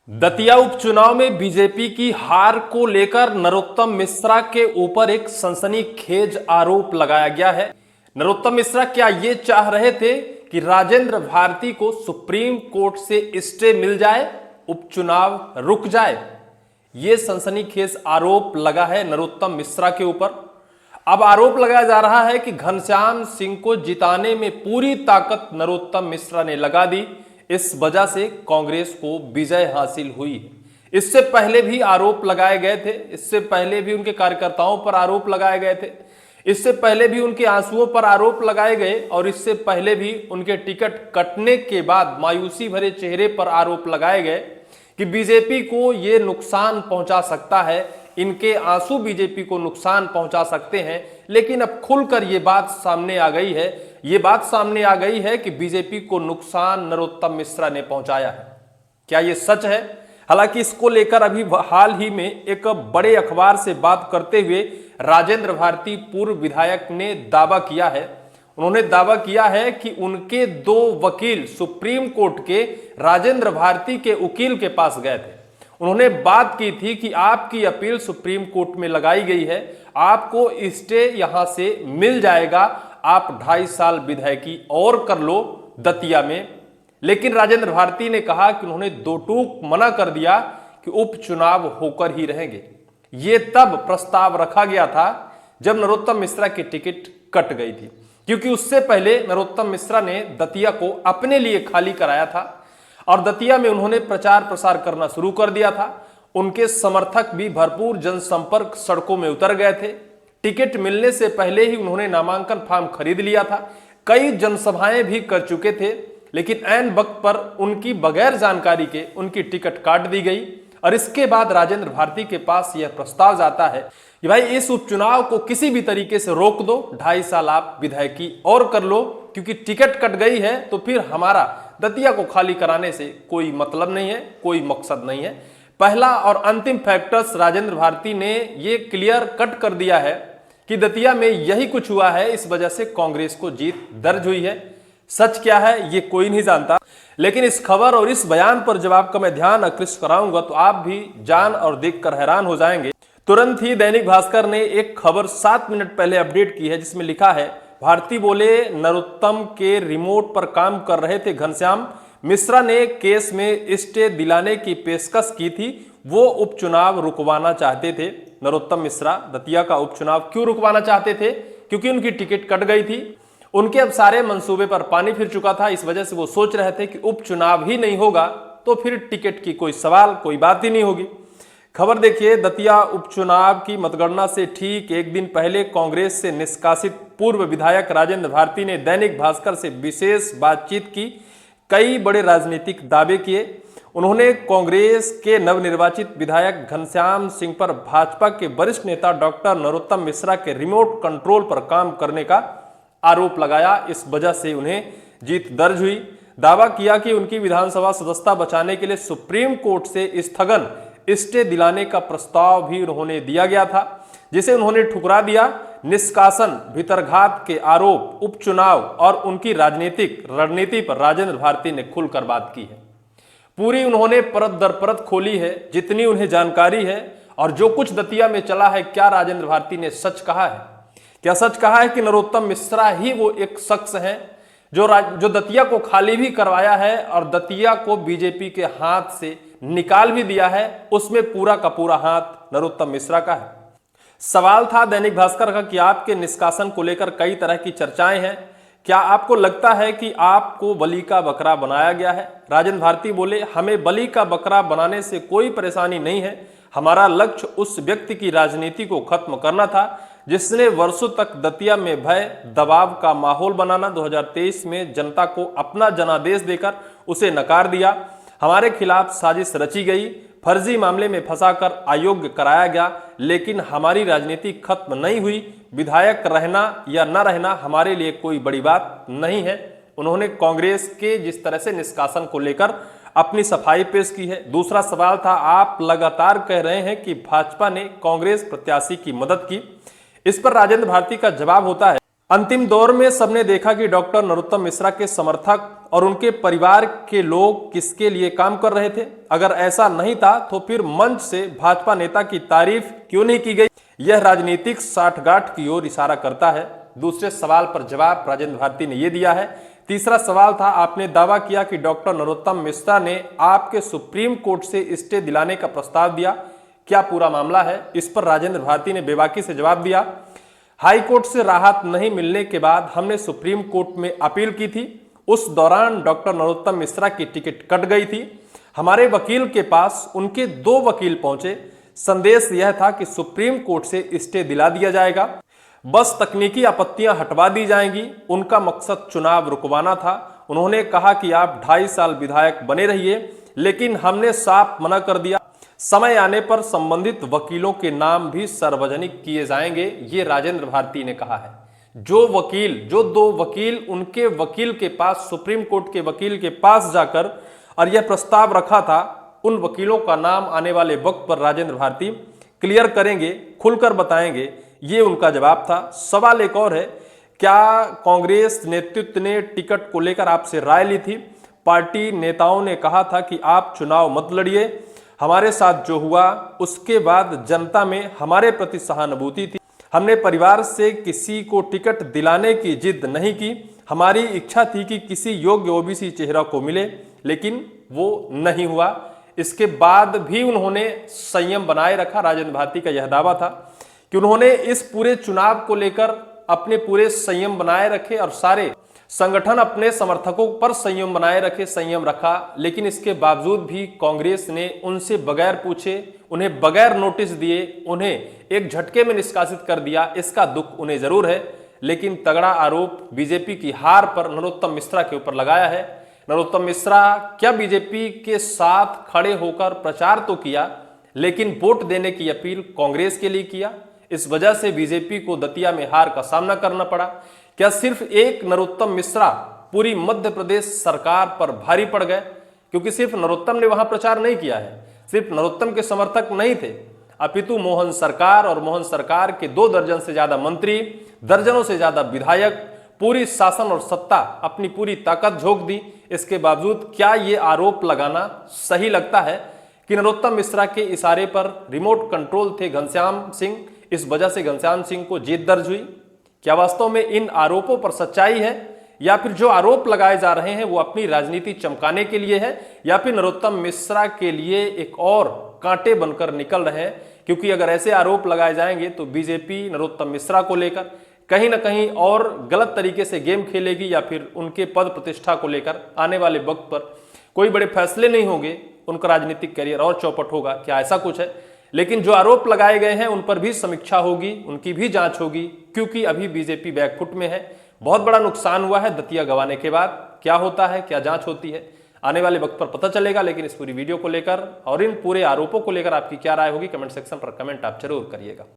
दतिया उपचुनाव में बीजेपी की हार को लेकर नरोत्तम मिश्रा के ऊपर एक सनसनीखेज आरोप लगाया गया है। नरोत्तम मिश्रा क्या ये चाह रहे थे कि राजेंद्र भारती को सुप्रीम कोर्ट से स्टे मिल जाए, उपचुनाव रुक जाए? ये सनसनीखेज आरोप लगा है नरोत्तम मिश्रा के ऊपर। अब आरोप लगाया जा रहा है कि घनश्याम सिंह को जिताने में पूरी ताकत नरोत्तम मिश्रा ने लगा दी, इस वजह से कांग्रेस को विजय हासिल हुई। इससे पहले भी आरोप लगाए गए थे, इससे पहले भी उनके कार्यकर्ताओं पर आरोप लगाए गए थे, इससे पहले भी उनके आंसुओं पर आरोप लगाए गए और इससे पहले भी उनके टिकट कटने के बाद मायूसी भरे चेहरे पर आरोप लगाए गए कि बीजेपी को यह नुकसान पहुंचा सकता है, इनके आंसू बीजेपी को नुकसान पहुंचा सकते हैं। लेकिन अब खुलकर यह बात सामने आ गई है, यह बात सामने आ गई है कि बीजेपी को नुकसान नरोत्तम मिश्रा ने पहुंचाया है। क्या यह सच है? हालांकि इसको लेकर अभी हाल ही में एक बड़े अखबार से बात करते हुए राजेंद्र भारती पूर्व विधायक ने दावा किया है। उन्होंने दावा किया है कि उनके दो वकील सुप्रीम कोर्ट के राजेंद्र भारती के वकील के पास गए थे। उन्होंने बात की थी कि आपकी अपील सुप्रीम कोर्ट में लगाई गई है, आपको स्टे यहां से मिल जाएगा, आप 2.5 साल विधायकी और कर लो दतिया में। लेकिन राजेंद्र भारती ने कहा कि उन्होंने दो टूक मना कर दिया कि उपचुनाव होकर ही रहेंगे। यह तब प्रस्ताव रखा गया था जब नरोत्तम मिश्रा की टिकट कट गई थी, क्योंकि उससे पहले नरोत्तम मिश्रा ने दतिया को अपने लिए खाली कराया था और दतिया में उन्होंने प्रचार प्रसार करना शुरू कर दिया था। उनके समर्थक भी भरपूर जनसंपर्क सड़कों में उतर गए थे। टिकट मिलने से पहले ही उन्होंने नामांकन फॉर्म खरीद लिया था, कई जनसभाएं भी कर चुके थे। लेकिन ऐन वक्त पर उनकी बगैर जानकारी के उनकी टिकट काट दी गई और इसके बाद राजेंद्र भारती के पास यह प्रस्ताव जाता है कि भाई इस उपचुनाव को किसी भी तरीके से रोक दो, 2.5 साल आप विधायकी और कर लो, क्योंकि टिकट कट गई है तो फिर हमारा दतिया को खाली कराने से कोई मतलब नहीं है, कोई मकसद नहीं है। पहला और अंतिम फैक्टर्स राजेंद्र भारती ने यह क्लियर कट कर दिया है कि दतिया में यही कुछ हुआ है, इस वजह से कांग्रेस को जीत दर्ज हुई है। सच क्या है ये कोई नहीं जानता, लेकिन इस खबर और इस बयान पर जब आपका मैं ध्यान आकृष्ट कराऊंगा तो आप भी जान और देखकर हैरान हो जाएंगे। तुरंत ही दैनिक भास्कर ने एक खबर 7 मिनट पहले अपडेट की है, जिसमें लिखा है, भारती बोले नरोत्तम के रिमोट पर काम कर रहे थे घनश्याम, मिश्रा ने केस में स्टे दिलाने की पेशकश की थी, वो उपचुनाव रुकवाना चाहते थे। नरोत्तम मिश्रा दतिया का उपचुनाव क्यों रुकवाना चाहते थे? क्योंकि उनकी टिकट कट गई थी, उनके अब सारे मंसूबे पर पानी फिर चुका था। इस वजह से वो सोच रहे थे कि उपचुनाव ही नहीं होगा तो फिर टिकट की कोई सवाल, कोई बात ही नहीं होगी। खबर देखिए, दतिया उपचुनाव की मतगणना से ठीक एक दिन पहले कांग्रेस से निष्कासित पूर्व विधायक राजेंद्र भारती ने दैनिक भास्कर से विशेष बातचीत की, कई बड़े राजनीतिक दावे किए। उन्होंने कांग्रेस के नवनिर्वाचित विधायक घनश्याम सिंह पर भाजपा के वरिष्ठ नेता डॉक्टर नरोत्तम मिश्रा के रिमोट कंट्रोल पर काम करने का आरोप लगाया, इस वजह से उन्हें जीत दर्ज हुई। दावा किया कि उनकी विधानसभा सदस्यता बचाने के लिए सुप्रीम कोर्ट से स्थगन स्टे दिलाने का प्रस्ताव भी उन्होंने दिया गया था, जिसे उन्होंने ठुकरा दिया। निष्कासन, भीतरघात के आरोप, उपचुनाव और उनकी राजनीतिक रणनीति पर राजेंद्र भारती ने खुलकर बात की है। पूरी उन्होंने परत दर परत खोली है, जितनी उन्हें जानकारी है और जो कुछ दतिया में चला है। क्या राजेंद्र भारती ने सच कहा है? क्या सच कहा है कि नरोत्तम मिश्रा ही वो एक शख्स हैं जो दतिया को खाली भी करवाया है और दतिया को बीजेपी के हाथ से निकाल भी दिया है? उसमें पूरा का पूरा हाथ नरोत्तम मिश्रा का है। सवाल था दैनिक भास्कर का कि आपके निष्कासन को लेकर कई तरह की चर्चाएं हैं, क्या आपको लगता है कि आपको बलि का बकरा बनाया गया है? राजेंद्र भारती बोले, हमें बलि का बकरा बनाने से कोई परेशानी नहीं है, हमारा लक्ष्य उस व्यक्ति की राजनीति को खत्म करना था जिसने वर्षों तक दतिया में भय दबाव का माहौल बनाना, 2023 में जनता को अपना जनादेश देकर उसे नकार दिया। हमारे खिलाफ साजिश रची गई, फर्जी मामले में फंसाकर अयोग्य कराया गया, लेकिन हमारी राजनीति खत्म नहीं हुई। विधायक रहना या न रहना हमारे लिए कोई बड़ी बात नहीं है। उन्होंने कांग्रेस के जिस तरह से निष्कासन को लेकर अपनी सफाई पेश की है। दूसरा सवाल था, आप लगातार कह रहे हैं कि भाजपा ने कांग्रेस प्रत्याशी की मदद की। इस पर राजेंद्र भारती का जवाब होता है, अंतिम दौर में सबने देखा कि डॉक्टर नरोत्तम मिश्रा के समर्थक और उनके परिवार के लोग किसके लिए काम कर रहे थे? अगर ऐसा नहीं था तो फिर मंच से भाजपा नेता की तारीफ क्यों नहीं की गई? यह राजनीतिक साठगांठ की ओर इशारा करता है। दूसरे सवाल पर जवाब राजेंद्र भारती ने यह दिया है। तीसरा सवाल था, आपने दावा किया कि डॉक्टर नरोत्तम मिश्रा ने आपके सुप्रीम कोर्ट से स्टे दिलाने का प्रस्ताव दिया, क्या पूरा मामला है? इस पर राजेंद्र भारती ने बेबाकी से जवाब दिया, हाई कोर्ट से राहत नहीं मिलने के बाद हमने सुप्रीम कोर्ट में अपील की थी। उस दौरान डॉक्टर नरोत्तम मिश्रा की टिकट कट गई थी। हमारे वकील के पास उनके 2 वकील पहुंचे। संदेश यह था कि सुप्रीम कोर्ट से स्टे दिला दिया जाएगा, बस तकनीकी आपत्तियां हटवा दी जाएंगी। उनका मकसद चुनाव रुकवाना था। उन्होंने कहा कि आप 2.5 साल विधायक बने रहिए, लेकिन हमने साफ मना कर दिया, समय आने पर संबंधित वकीलों के नाम भी सार्वजनिक किए जाएंगे, ये राजेंद्र भारती ने कहा है। जो 2 वकील उनके वकील के पास, सुप्रीम कोर्ट के वकील के पास जाकर और यह प्रस्ताव रखा था, उन वकीलों का नाम आने वाले वक्त पर राजेंद्र भारती क्लियर करेंगे, खुलकर बताएंगे, ये उनका जवाब था। सवाल एक और है, क्या कांग्रेस नेतृत्व ने टिकट को लेकर आपसे राय ली थी? पार्टी नेताओं ने कहा था कि आप चुनाव मत लड़िए। हमारे साथ जो हुआ उसके बाद जनता में हमारे प्रति सहानुभूति थी। हमने परिवार से किसी को टिकट दिलाने की जिद नहीं की। हमारी इच्छा थी कि किसी योग्य ओबीसी चेहरा को मिले, लेकिन वो नहीं हुआ। इसके बाद भी उन्होंने संयम बनाए रखा। राजेंद्र भारती का यह दावा था कि उन्होंने इस पूरे चुनाव को लेकर अपने पूरे संयम बनाए रखे और सारे संगठन अपने समर्थकों पर संयम बनाए रखे, संयम रखा। लेकिन इसके बावजूद भी कांग्रेस ने उनसे बगैर पूछे, उन्हें बगैर नोटिस दिए, उन्हें एक झटके में निष्कासित कर दिया। इसका दुख उन्हें जरूर है, लेकिन तगड़ा आरोप बीजेपी की हार पर नरोत्तम मिश्रा के ऊपर लगाया है। नरोत्तम मिश्रा क्या बीजेपी के साथ खड़े होकर प्रचार तो किया, लेकिन वोट देने की अपील कांग्रेस के लिए किया। इस वजह से बीजेपी को दतिया में हार का सामना करना पड़ा। क्या सिर्फ एक नरोत्तम मिश्रा पूरी मध्य प्रदेश सरकार पर भारी पड़ गए? क्योंकि सिर्फ नरोत्तम ने वहां प्रचार नहीं किया है, सिर्फ नरोत्तम के समर्थक नहीं थे, अपितु मोहन सरकार और मोहन सरकार के 2 दर्जन से ज्यादा मंत्री, दर्जनों से ज्यादा विधायक, पूरी शासन और सत्ता अपनी पूरी ताकत झोंक दी। इसके बावजूद क्या यह आरोप लगाना सही लगता है कि नरोत्तम मिश्रा के इशारे पर रिमोट कंट्रोल थे घनश्याम सिंह, इस वजह से घनश्याम सिंह को जीत दर्ज हुई? क्या वास्तव में इन आरोपों पर सच्चाई है, या फिर जो आरोप लगाए जा रहे हैं वो अपनी राजनीति चमकाने के लिए है, या फिर नरोत्तम मिश्रा के लिए एक और कांटे बनकर निकल रहे हैं? क्योंकि अगर ऐसे आरोप लगाए जाएंगे तो बीजेपी नरोत्तम मिश्रा को लेकर कहीं ना कहीं और गलत तरीके से गेम खेलेगी, या फिर उनके पद प्रतिष्ठा को लेकर आने वाले वक्त पर कोई बड़े फैसले नहीं होंगे, उनका राजनीतिक करियर और चौपट होगा। क्या ऐसा कुछ है? लेकिन जो आरोप लगाए गए हैं उन पर भी समीक्षा होगी, उनकी भी जांच होगी, क्योंकि अभी बीजेपी बैकफुट में है। बहुत बड़ा नुकसान हुआ है दतिया गंवाने के बाद। क्या होता है, क्या जांच होती है, आने वाले वक्त पर पता चलेगा। लेकिन इस पूरी वीडियो को लेकर और इन पूरे आरोपों को लेकर आपकी क्या राय होगी, कमेंट सेक्शन पर कमेंट आप जरूर करिएगा।